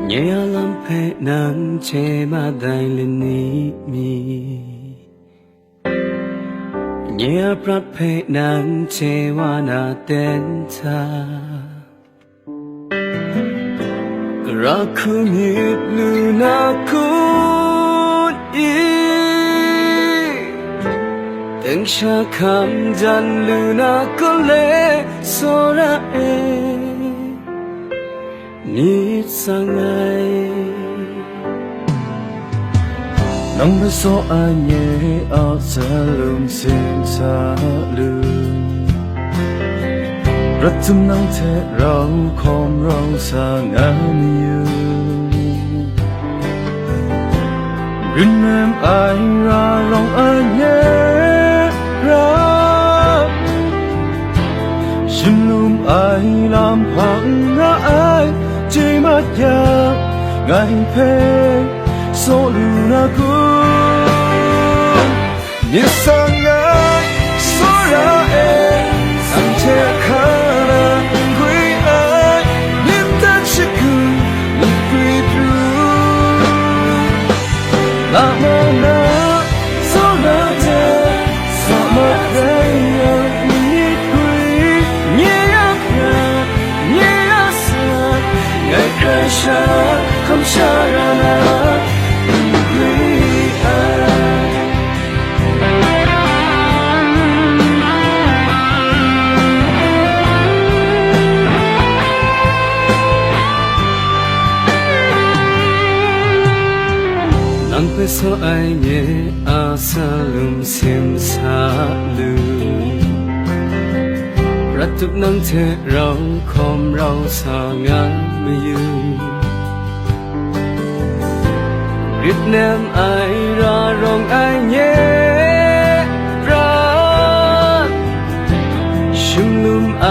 nhẹ lắm phê nắng che mà đai lên ní mi nhẹ prat phê nắng che wa na tên ta ra khu nhịp lu na kun y tiếng cha kham jan lu na có lẽ so ra nít sang ngày nắng mới so anh nhẹ ở xa lùm xin xa lùm rất zum nắng thế rau khom rau sang anh yêu gần em ai ra lòng anh nhẹ ra xin lùm ai làm hằng ai chỉ mất ya ngày phê số luna cũng như sang ngày số ra em sang che khá là quý ai liên ta chỉ cứ một quý blue là mơ na số ra thế sao mà đây nhít quý nhé nhạt nhé xa ngày khai xa không xa ra nào nắng về so ai nhẹ a sa lum sim sa lumรัทุกนั่งเธอเราคอมเราสางานไม่ยืนริดแนมไอรารองไอเย่รักชุมนุมไอ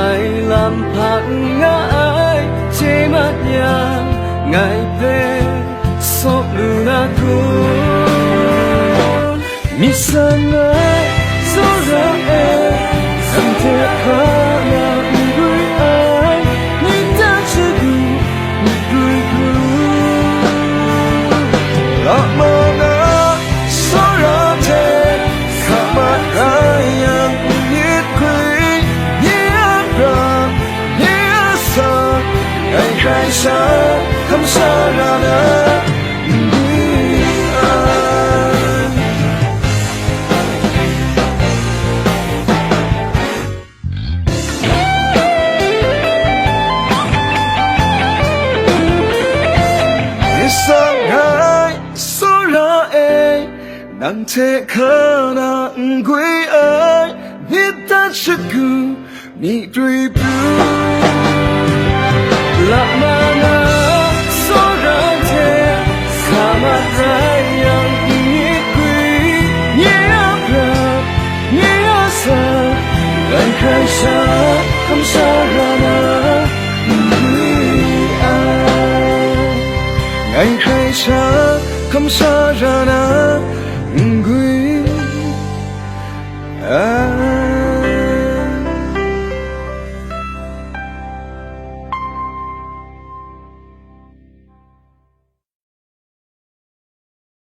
ลำพักง่ายเจมัดยางไงเพโซลูนาคูมิสังไงโซราเอสังเทคาkhai xa không xa ra nữa đi sang hai số ra e nắng thế khờ nắng quý ai biết ta chưa cứ mi truy lạc mana số ra thế xa mặt ra yang nhẹ quý nhẹ ra nhẹ xa ngày khai xa không xa ra nào quý ai ngày khai xa không xa ra nào